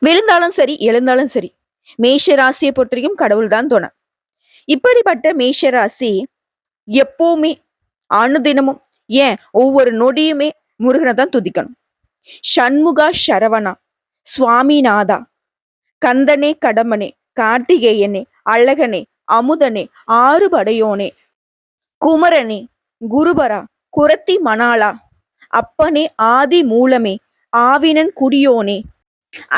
விழுந்தாலும் சரி, எழுந்தாலும் சரி. மேஷ ராசியை பொறுத்தவரைக்கும் கடவுள் தான் துணை. இப்படிப்பட்ட மேஷ ராசி எப்பவுமே அனுதினமும் ஏன் ஒவ்வொரு நொடியுமே முருகனை தான் துதிக்கணும். சண்முகா சரவணா, சுவாமிநாதா, கந்தனே கடம்பனே, கார்த்திகேயனே, அழகனே, அமுதனே, ஆறுபடையோனே, குமரனே, குருபரா, குரத்தி மணாளா, அப்பனே ஆதி மூலமே, ஆவினன் குடியோனே,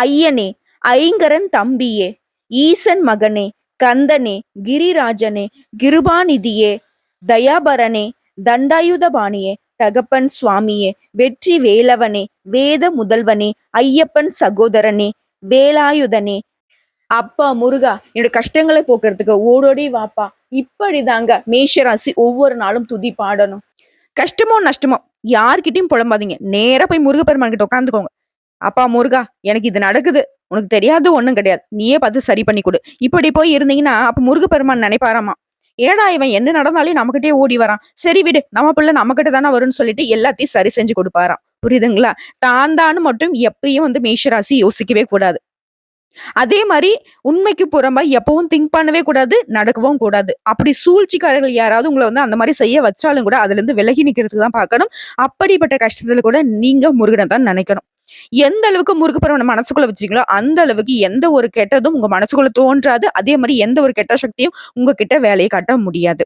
ஐயனே, ஐங்கரன் தம்பியே, ஈசன் மகனே, கந்தனே, கிரிராஜனே, கிருபாநிதியே, தயாபரனே, தண்டாயுதபாணியே, தகப்பன் சுவாமியே, வெற்றி வேலவனே, வேத முதல்வனே, ஐயப்பன் சகோதரனே, வேலாயுதனே, அப்பா முருகா என்னோட கஷ்டங்களை போக்குறதுக்கு ஓடோடி வாப்பா. இப்படிதாங்க மேஷராசி ஒவ்வொரு நாளும் துதி பாடணும். கஷ்டமோ நஷ்டமோ யார்கிட்டயும் புலம்பாதீங்க. நேரா போய் முருகப்பெருமான் கிட்ட உட்காந்துக்கோங்க. அப்பா முருகா எனக்கு இது நடக்குது, உனக்கு தெரியாது ஒண்ணும் கிடையாது, நீயே பார்த்து சரி பண்ணி கொடு. இப்படி போய் இருந்தீங்கன்னா அப்ப முருகப்பெருமான் நினைப்பாராமா, ஏடா இவன் என்ன நடந்தாலே நம்மகிட்டயே ஓடி வரான், சரி விடு நம்ம பிள்ளை நம்ம கிட்ட தானே வரும்னு சொல்லிட்டு எல்லாத்தையும் சரி செஞ்சு கொடுப்பாராம். புரியுதுங்களா? தான் மட்டும் எப்பயும் மேஷராசி யோசிக்கவே கூடாது. அதே மாதிரி உண்மைக்கு புறம்பா எப்பவும் திங்க் பண்ணவே கூடாது, நடக்கவும் கூடாது. அப்படி சூழ்ச்சிக்காரர்கள் யாராவது உங்களை அந்த மாதிரி செய்ய வச்சாலும் கூட அதுல இருந்து விலகி நிக்கிறதுக்கு தான் பார்க்கணும். அப்படிப்பட்ட கஷ்டத்துல கூட நீங்க முருகனை தான் நினைக்கணும். எந்த அளவுக்கு முருகப்பெருமானை மனசுக்குள்ள வச்சிருக்கீங்களோ அந்த அளவுக்கு எந்த ஒரு கெட்டதும் உங்க மனசுக்குள்ள தோன்றாது. அதே மாதிரி எந்த ஒரு கெட்ட சக்தியும் உங்ககிட்ட வேலையை காட்ட முடியாது.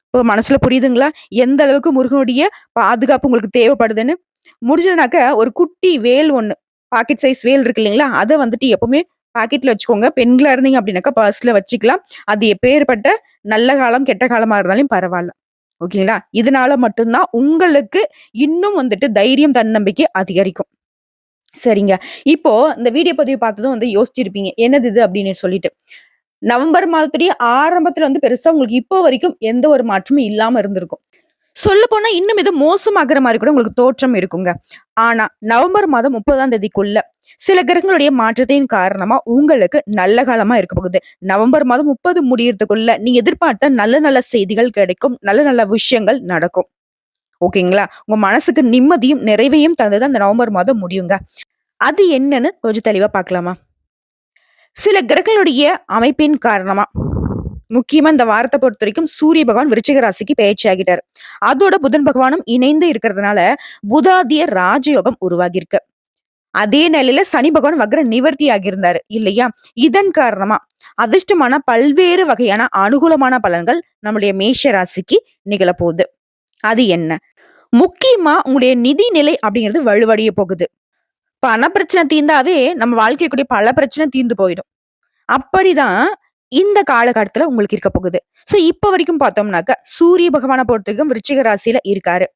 இப்போ மனசுல புரியுதுங்களா? எந்த அளவுக்கு முருகனுடைய பாதுகாப்பு உங்களுக்கு தேவைப்படுதுன்னு. முடிஞ்சதுனாக்க ஒரு குட்டி வேல் ஒண்ணு, பாக்கெட் சைஸ் வேல் இருக்கு இல்லைங்களா, அதை எப்பவுமே பாக்கெட்ல வச்சுக்கோங்க. பெண்களா இருந்தீங்க அப்படின்னாக்கா பர்ஸ்ல வச்சுக்கலாம். அது எப்பேற்பட்ட நல்ல காலம் கெட்ட காலமா இருந்தாலும் பரவாயில்ல. ஓகேங்களா? இதனால மட்டும்தான் உங்களுக்கு இன்னும் தைரியம் தன்னம்பிக்கை அதிகரிக்கும். சரிங்க. இப்போ இந்த வீடியோ பதிவு பார்த்ததும் யோசிச்சிருப்பீங்க. என்னது இது அப்படின்னு சொல்லிட்டு. நவம்பர் மாதத்துடைய ஆரம்பத்துல பெருசா உங்களுக்கு இப்போ வரைக்கும் எந்த ஒரு மாற்றமும் இல்லாம இருந்திருக்கும். சொல்லப்போனா இன்னும் இது மோசமாகிற மாதிரி கூட உங்களுக்கு தோற்றம் இருக்குங்க. ஆனா நவம்பர் மாதம் 30ஆம் தேதிக்குள்ள சில கிரகங்களுடைய மாற்றத்தின் காரணமா உங்களுக்கு நல்ல காலமா இருக்க போகுது. நவம்பர் மாதம் 30 முடியறதுக்குள்ள நீங்க எதிர்பார்த்த நல்ல நல்ல செய்திகள் கிடைக்கும். நல்ல நல்ல விஷயங்கள் நடக்கும். ஓகேங்களா? உங்க மனசுக்கு நிம்மதியும் நிறைவையும் தந்தது அந்த நவம்பர் மாதம் முடியுங்க. அது என்னன்னு கொஞ்சம் தெளிவா பார்க்கலாமா? சில கிரகங்களுடைய அமைப்பின் காரணமா முக்கியமா இந்த வாரத்தை பொறுத்த வரைக்கும் சூரிய பகவான் விருச்சிக ராசிக்கு பயிற்சி ஆகிட்டாரு. அதோட புதன் பகவானும் இணைந்து இருக்கிறதுனால புதாதிய ராஜயோகம் உருவாகி இருக்கு. அதே நிலையில சனி பகவான் வக்ர நிவர்த்தி ஆகியிருந்தாரு இல்லையா? இதன் காரணமா அதிர்ஷ்டமான பல்வேறு வகையான அனுகூலமான பலன்கள் நம்முடைய மேஷ ராசிக்கு நிகழப்போகுது. அது என்ன? முக்கியமா உங்களுடைய நிதி நிலை அப்படிங்கிறது வலுவடைய போகுது. பண பிரச்சனை தீர்ந்தாவே நம்ம வாழ்க்கைக்குரிய பல பிரச்சனை தீர்ந்து போயிடும். அப்படிதான் இந்த காலகட்டத்துல உங்களுக்கு இருக்க போகுது. சோ இப்ப வரைக்கும் பார்த்தோம்னாக்க சூரிய பகவானை பொறுத்த வரைக்கும் விருச்சிக ராசியில இருக்காரு.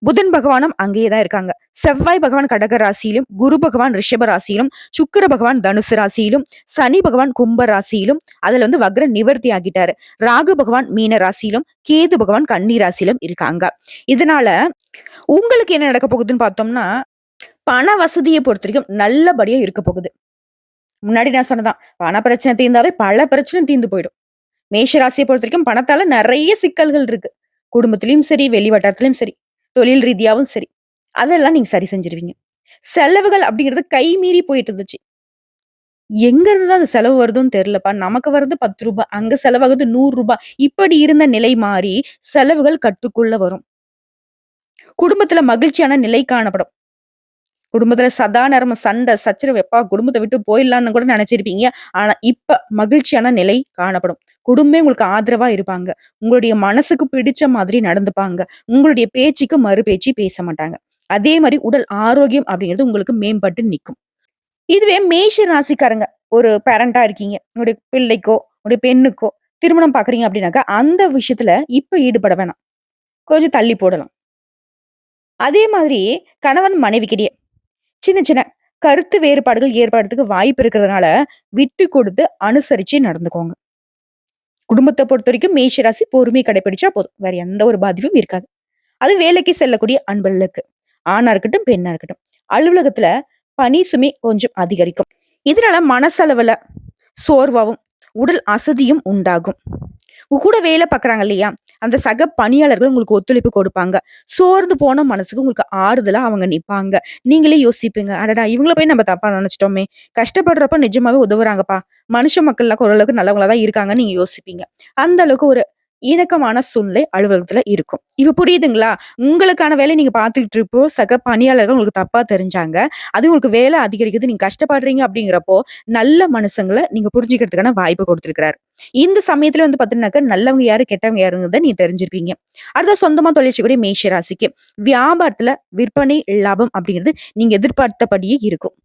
புதன் பகவானும் அங்கேயேதான் இருக்காங்க. செவ்வாய் பகவான் கடக ராசியிலும், குரு பகவான் ரிஷப ராசியிலும், சுக்கிர பகவான் தனுசு ராசியிலும், சனி பகவான் கும்ப ராசியிலும், அதுல வக்ர நிவர்த்தி ஆகிட்டாரு. ராகு பகவான் மீன ராசியிலும், கேது பகவான் கன்னி ராசியிலும் இருக்காங்க. இதனால உங்களுக்கு என்ன நடக்க போகுதுன்னு பார்த்தோம்னா, பண வசதியை பொறுத்த வரைக்கும் நல்லபடியா இருக்க போகுது. முன்னாடி நான் சொன்னதான், பண பிரச்சனை தீர்ந்தாவே பல பிரச்சனை தீர்ந்து போயிடும். மேஷ ராசியை பொறுத்த வரைக்கும் பணத்தால நிறைய சிக்கல்கள் இருக்கு. குடும்பத்திலயும் சரி, வெளி வட்டாரத்திலயும் சரி, தொழில் ரீதியாவும் சரி, அதெல்லாம் நீங்க சரி செஞ்சிருவீங்க. செலவுகள் அப்படிங்கிறது கை மீறி போயிட்டு இருந்துச்சு. எங்க இருந்துதான் அந்த செலவு வருதுன்னு தெரியலப்பா. நமக்கு வருது 10 ரூபாய், அங்க செலவாகுது 100 ரூபாய். இப்படி இருந்த நிலை மாறி செலவுகள் கட்டுக்குள்ள வரும். குடும்பத்துல மகிழ்ச்சியான நிலை காணப்படும். குடும்பத்துல சதா நேரமும் சண்டை சச்சரவு, எப்பா குடும்பத்தை விட்டு போயிடலான்னு கூட நினைச்சிருப்பீங்க. ஆனா இப்ப மகிழ்ச்சியான நிலை காணப்படும். குடும்பமே உங்களுக்கு ஆதரவா இருப்பாங்க. உங்களுடைய மனசுக்கு பிடிச்ச மாதிரி நடந்துப்பாங்க. உங்களுடைய பேச்சுக்கு மறு பேச்சு பேச மாட்டாங்க. அதே மாதிரி உடல் ஆரோக்கியம் அப்படிங்கிறது உங்களுக்கு மேம்பட்டு நிற்கும். இதுவே மேஷ ராசிக்காரங்க ஒரு பேரண்டா இருக்கீங்க. உங்களுடைய பிள்ளைக்கோ உங்களுடைய பெண்ணுக்கோ திருமணம் பாக்குறீங்க அப்படின்னாக்கா அந்த விஷயத்துல இப்ப ஈடுபட வேணாம். கொஞ்சம் தள்ளி போடலாம். அதே மாதிரி கணவன் மனைவிக்கிடையே சின்ன சின்ன கருத்து வேறுபாடுகள் ஏற்படுறதுக்கு வாய்ப்பு இருக்கிறதுனால விட்டு கொடுத்து அனுசரிச்சு நடந்துக்கோங்க. குடும்பத்தை பொறுத்த வரைக்கும் மேஷ ராசி பொறுமை கடைபிடிச்சா போதும். வேற எந்த ஒரு பாதிப்பும் இருக்காது. அது வேலைக்கு செல்லக்கூடிய அன்பர்களுக்கு, ஆணா இருக்கட்டும் பெண்ணா இருக்கட்டும், அலுவலகத்துல பணி சுமை கொஞ்சம் அதிகரிக்கும். இதனால மனசளவுல சோர்வாவும் உடல் அசதியும் உண்டாகும். உங்க கூட வேலை பார்க்குறாங்க இல்லையா? அந்த சக பணியாளர்கள் உங்களுக்கு ஒத்துழைப்பு கொடுப்பாங்க. சோர்ந்து போன மனசுக்கு உங்களுக்கு ஆறுதலா அவங்க நிப்பாங்க. நீங்களே யோசிப்பீங்க, "அடடா! இவங்கள போய் நம்ம தப்பா நெனச்சுட்டோமே! கஷ்டப்படுறப்ப நிஜமாவே உதவுறாங்கப்பா. மனுஷ மக்கள்லாம் ஓரளவுக்கு நல்லவங்களா தான் இருக்காங்கன்னு" நீங்க யோசிப்பீங்க. அந்த அளவுக்கு ஒரு இணக்கமான சூழ்நிலை அலுவலகத்துல இருக்கும். இப்ப புரியுதுங்களா? உங்களுக்கான வேலைய நீங்க பார்த்துக்கிட்டு இருப்போ, சக பணியாளர்கள் உங்களுக்கு தப்பா தெரிஞ்சாங்க. அது உங்களுக்கு வேலை அதிகரிக்குது, நீங்க கஷ்டப்படுறீங்க அப்படிங்கிறப்போ, நல்ல மனுசங்கள நீங்க புரிஞ்சுக்கிறதுக்கான வாய்ப்பு குடுத்திருக்கிறாரு. இந்த சமயத்துல வந்து பாத்தீங்கன்னாக்க, நல்லவங்க யாரு, கெட்டவங்க யாருங்கிறத நீங்க தெரிஞ்சிருப்பீங்க. அடுத்து சொந்தமா தொழில் செய்யக்கூடிய மேஷ ராசிக்கு, வியாபாரத்துல விற்பனை லாபம் அப்படிங்கிறது நீங்க எதிர்பார்த்தபடியே இருக்கும்.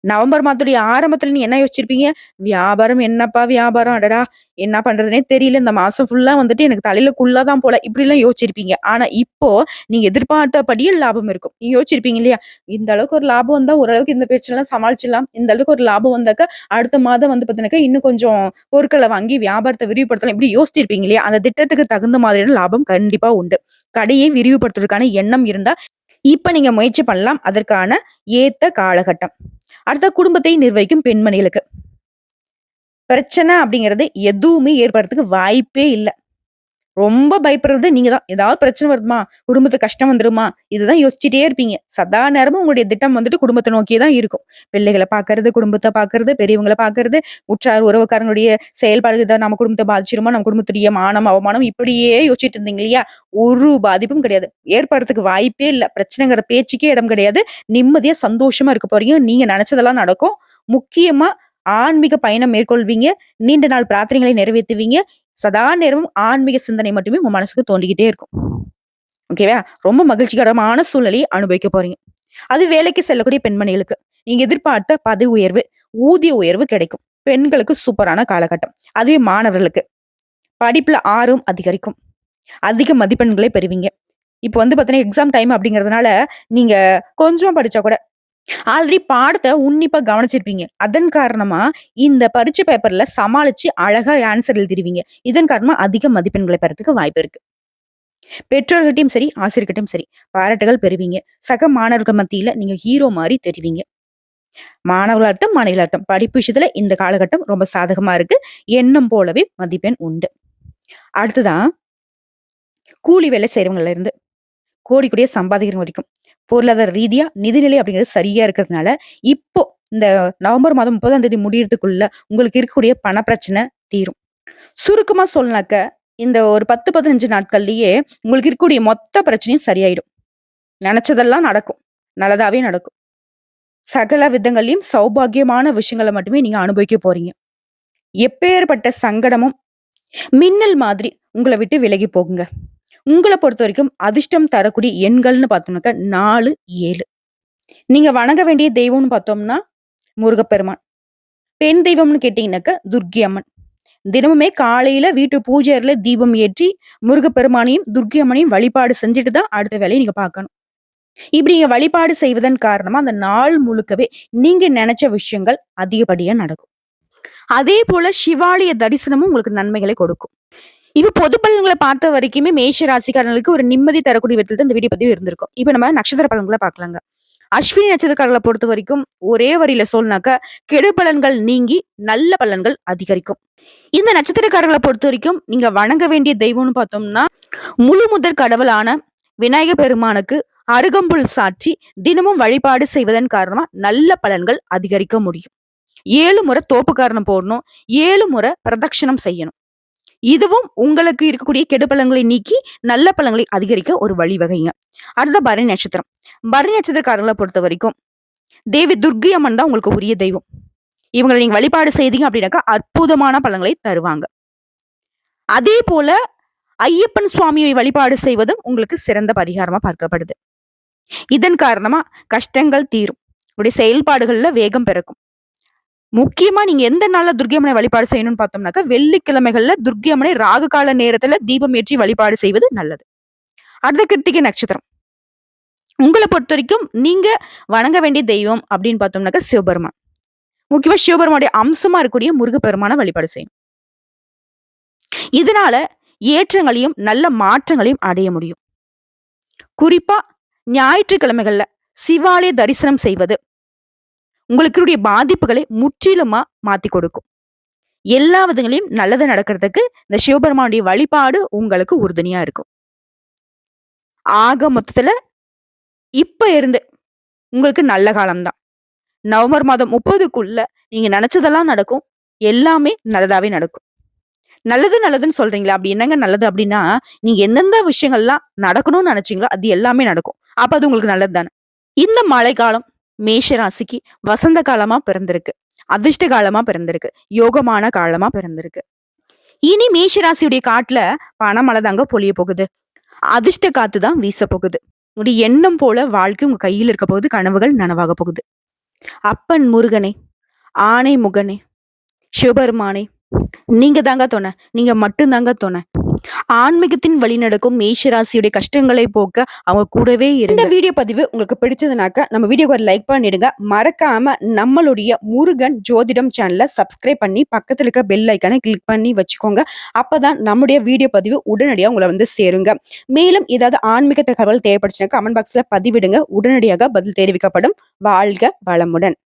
நவம்பர் மாதத்துடைய ஆரம்பத்துல நீ என்ன யோசிச்சிருப்பீங்க? வியாபாரம் என்னப்பா வியாபாரம்? அடடா! என்ன பண்றதுன்னே தெரியல. இந்த மாசம் ஃபுல்லா வந்துட்டு எனக்கு தலையில குள்ள தான் போல. இப்படிலாம் யோசிச்சிருப்பீங்க. ஆனா இப்போ நீங்க எதிர்பார்த்தபடியே லாபம் இருக்கும். நீங்க யோசிச்சிருப்பீங்க இல்லையா? இந்த அளவுக்கு ஒரு லாபம் வந்தா ஓரளவுக்கு இந்த பிரச்சனைலாம் சமாளிச்சிடலாம். இந்த அளவுக்கு ஒரு லாபம் வந்தாக்கா, அடுத்த மாதம் வந்து பார்த்தீங்கன்னாக்கா, இன்னும் கொஞ்சம் பொருட்கள வாங்கி வியாபாரத்த விரிவுபடுத்தலாம். இப்படி யோசிச்சிருப்பீங்க இல்லையா? அந்த திட்டத்துக்கு தகுந்த மாதிரியான லாபம் கண்டிப்பா உண்டு. கடையை விரிவுபடுத்துவதற்கான எண்ணம் இருந்தா, இப்ப நீங்க முயற்சி பண்ணலாம். அதற்கான ஏத்த காலகட்டம். அடுத்த குடும்பத்தை நிர்வகிக்கும் பெண்மணிகளுக்கு. பிரச்சனை அப்படிங்கிறது எதுவுமே ஏற்படுறதுக்கு வாய்ப்பே இல்ல. ரொம்ப பயப்படுறது நீங்க தான். ஏதாவது பிரச்சனை வருமா? குடும்பத்துக்கு கஷ்டம் வந்துருமா? இதுதான் யோசிச்சுட்டே இருப்பீங்க. சதா நேரமும் உங்களுடைய திட்டம் வந்துட்டு குடும்பத்த நோக்கியே தான் இருக்கும். பிள்ளைகள பார்க்கறது, குடும்பத்த பார்க்கறது, பெரியவங்கள பார்க்கறது, உற்றார் உறவுக்காரங்களுடைய செயல்பாடுகள் தான் நம்ம குடும்பத்த பாதிச்சிருமா? நம்ம குடும்பத்துடைய மானம், அவமானம் இப்படியே யோசிச்சுட்டு இருந்தீங்க இல்லையா? ஒரு பாதிப்பும் கிடையாது. ஏற்படுறதுக்கு வாய்ப்பே இல்ல. பிரச்சனைங்கிற பேச்சுக்கே இடம் கிடையாது. நிம்மதியா, சந்தோஷமா இருக்க போறீங்க. நீங்க நெனச்சதெல்லாம் நடக்கும். முக்கியமா ஆன்மீக பயணம் மேற்கொள்வீங்க. நீண்ட நாள் பிரார்த்தனைகளை நிறைவேத்துவீங்க. சதா நேரமும் ஆன்மீக சிந்தனை மட்டுமே உங்க மனசுக்கு தோண்டிக்கிட்டே இருக்கும். ஓகேவா? ரொம்ப மகிழ்ச்சிகரமான சூழ்நிலையை அனுபவிக்க போறீங்க. அது வேலைக்கு செல்லக்கூடிய பெண்மணிகளுக்கு. நீங்க எதிர்பார்த்த பதவி உயர்வு, ஊதிய உயர்வு கிடைக்கும். பெண்களுக்கு சூப்பரான காலகட்டம். அதுவே மாணவர்களுக்கு படிப்புல ஆர்வம் அதிகரிக்கும். அதிக மதிப்பெண்களை பெறுவீங்க. இப்ப வந்து பார்த்தீங்கன்னா, எக்ஸாம் டைம் அப்படிங்கிறதுனால, நீங்க கொஞ்சம் படிச்சா கூட ஆல்ரெடி பாடத்த உன்னிப்பா கவனிச்சிருப்பீங்க. அதன் காரணமா, இந்த பரீட்சை பேப்பர்ல சமாளிச்சு அழகா ஆன்ஸர் எழுதிருவீங்க. இதன் காரணமா அதிக மதிப்பெண்களை பெறதுக்கு வாய்ப்பு இருக்கு. பெற்றோர்கிட்டயும் சரி, ஆசிரியர்கிட்டயும் சரி, பாராட்டுகள் பெறுவீங்க. சக மாணவர்கள் மத்தியில நீங்க ஹீரோ மாரி தெரிவீங்க. மாணவர்களாகட்டும், மாணவிகளாகட்டும் படிப்பு விஷயத்துல இந்த காலகட்டம் ரொம்ப சாதகமா இருக்கு. எண்ணம் போலவே மதிப்பெண் உண்டு. அடுத்ததா கூலி வேலை செய்றவங்கள்ல இருந்து கோடி கோடியா சம்பாதிக்கிறவங்க வரைக்கும். பொருளாதார ரீதியா நிதிநிலை அப்படிங்கிறது சரியா இருக்கிறதுனால, இப்போ இந்த நவம்பர் மாதம் 30ஆம் தேதி முடியறதுக்குள்ள உங்களுக்கு இருக்கக்கூடிய பண பிரச்சனை தீரும். சுருக்கமா சொல்லனாக்க, இந்த ஒரு 10, 15 நாட்கள்லயே உங்களுக்கு இருக்கக்கூடிய மொத்த பிரச்சனையும் சரியாயிடும். நெனச்சதெல்லாம் நடக்கும். நல்லதாவே நடக்கும். சகல விதங்கள்லயும் சௌபாக்கியமான விஷயங்கள மட்டுமே நீங்க அனுபவிக்க போறீங்க. எப்பேர்ப்பட்ட சங்கடமும் மின்னல் மாதிரி உங்கள விட்டு விலகி போகுங்க. உங்கள பொறுத்தவரைக்கும் அதிர்ஷ்டம் தரக்கூடிய எண்கள்னு பார்த்தோம்னாக்கா 4, 7. நீங்க வணங்க வேண்டிய தெய்வம்னு பார்த்தோம்னா, முருகப்பெருமான். பெண் தெய்வம்னு கேட்டீங்கன்னாக்கா, துர்க்கை அம்மன். தினமுமே காலையில வீட்டு பூஜை அறையில தீபம் ஏற்றி, முருகப்பெருமானையும், துர்க்கை அம்மனையும் வழிபாடு செஞ்சுட்டு தான் அடுத்த வேலைய நீங்க பார்க்கணும். இப்படி நீங்க வழிபாடு செய்வதன் காரணமா, அந்த நாள் முழுக்கவே நீங்க நெனச்ச விஷயங்கள் அதிகப்படியா நடக்கும். அதே போல சிவாலய தரிசனமும் உங்களுக்கு நன்மைகளை கொடுக்கும். இப்ப பொது பலன்கள பார்த்த வரைக்குமே மேஷ ராசிக்காரங்களுக்கு ஒரு நிம்மதி தரக்கூடிய விதத்துல தான் இந்த வீடியோ பதிவு இருந்திருக்கும். இப்ப நம்ம நட்சத்திர பலன்கள பார்க்கலாங்க. அஸ்வினி நட்சத்திரக்காரர்கள பொறுத்தவரைக்கும் ஒரே வரியில சொல்லனாக்கா, கெடு பலன்கள் நீங்கி நல்ல பலன்கள் அதிகரிக்கும். இந்த நட்சத்திரக்காரர்கள பொறுத்தவரைக்கும் நீங்க வணங்க வேண்டிய தெய்வம்னு பார்த்தோம்னா, முழு முதற் கடவுளான விநாயக பெருமானுக்கு அருகம்புல் சாற்றி தினமும் வழிபாடு செய்வதன் காரணமா நல்ல பலன்கள் அதிகரிக்க முடியும். 7 முறை தோப்புக்கரணம் போடணும். 7 முறை பிரதட்சணம் செய்யணும். இதுவும் உங்களுக்கு இருக்கக்கூடிய கெடு பலன்களை நீக்கி நல்ல பலன்களை அதிகரிக்க ஒரு வழிவகைங்க. அடுத்த பரணி நட்சத்திரம். பரணி நட்சத்திரக்காரர்களை பொறுத்த வரைக்கும் தேவி துர்க்கை அம்மன் தான் உங்களுக்கு உரிய தெய்வம். இவங்களை நீங்க வழிபாடு செய்தீங்க அப்படின்னாக்கா அற்புதமான பலன்களை தருவாங்க. அதே போல ஐயப்பன் சுவாமியை வழிபாடு செய்வதும் உங்களுக்கு சிறந்த பரிகாரமா பார்க்கப்படுது. இதன் காரணமா கஷ்டங்கள் தீரும். உங்களுடைய செயல்பாடுகள்ல வேகம் பிறக்கும். முக்கியமா நீங்க எந்த நாள்ல துர்க்கை அம்மனை வழிபாடு செய்யணும்னு பார்த்தோம்னாக்கா, வெள்ளிக்கிழமைகள்ல துர்க்கை அம்மனை ராகு கால நேரத்துல தீபம் ஏற்றி வழிபாடு செய்வது நல்லது. அடுத்த கிருத்திகை நட்சத்திரம். உங்கள பொறுத்தவரைக்கும் நீங்க வணங்க வேண்டிய தெய்வம் அப்படின்னு பார்த்தோம்னாக்கா சிவபெருமான். முக்கியமா சிவபெருமானுடைய அம்சமா இருக்கக்கூடிய முருகப்பெருமான வழிபாடு செய்யணும். இதனால ஏற்றங்களையும் நல்ல மாற்றங்களையும் அடைய முடியும். குறிப்பா ஞாயிற்றுக்கிழமைகள்ல சிவாலய தரிசனம் செய்வது உங்களுக்கு பாதிப்புகளை முற்றிலுமா மாத்தி கொடுக்கும். எல்லா விதங்களையும் நல்லது நடக்கிறதுக்கு இந்த சிவபெருமானுடைய வழிபாடு உங்களுக்கு உறுதுணையா இருக்கும். ஆக மொத்தத்துல இப்ப இருந்து உங்களுக்கு நல்ல காலம்தான். நவம்பர் மாதம் 30க்குள்ள நீங்க நினைச்சதெல்லாம் நடக்கும். எல்லாமே நல்லதாவே நடக்கும். நல்லது நல்லதுன்னு சொல்றீங்களா? அப்படி என்னங்க நல்லது அப்படின்னா, நீங்க எந்தெந்த விஷயங்கள்லாம் நடக்கணும்னு நினைச்சீங்களோ, அது எல்லாமே நடக்கும். அப்ப அது உங்களுக்கு நல்லது தானே. இந்த மழைக்காலம் மேஷ ராசிக்கு வசந்த காலமா பிறந்திருக்கு. அதிர்ஷ்ட காலமா பிறந்திருக்கு. யோகமான காலமா பிறந்திருக்கு. இனி மேஷ ராசியுடைய காட்டுல பணமழை தாங்க பொழிய போகுது. அதிர்ஷ்ட காத்து தான் வீச போகுது. உங்களுடைய எண்ணம் போல வாழ்க்கை உங்க கையில் இருக்க போகுது. கனவுகள் நனவாக போகுது. அப்பன் முருகனே, ஆனை முகனே, சிவபெருமானே, நீங்க தாங்க துணை. நீங்க மட்டும் தாங்க துணை. ஆன்மீகத்தின் வழி நடக்கும் மேஷ ராசியுடைய கஷ்டங்களை போக்க அவங்க கூடவே இருங்க. இந்த வீடியோ பதிவு உங்களுக்கு பிடிச்சதுனாக்க நம்ம வீடியோக்கு ஒரு லைக் பண்ணிடுங்க. மறக்காம நம்மளுடைய முருகன் ஜோதிடம் சேனலை சப்ஸ்கிரைப் பண்ணி பக்கத்துல இருக்க பெல் ஐக்கானை கிளிக் பண்ணி வச்சுக்கோங்க. அப்பதான் நம்முடைய வீடியோ பதிவு உடனடியாக உங்களை வந்து சேருங்க. மேலும் ஏதாவது ஆன்மீக தகவல் தேவைப்படுச்சுன்னா கமெண்ட் பாக்ஸ்ல பதிவிடுங்க. உடனடியாக பதில் தெரிவிக்கப்படும். வாழ்க வளமுடன்.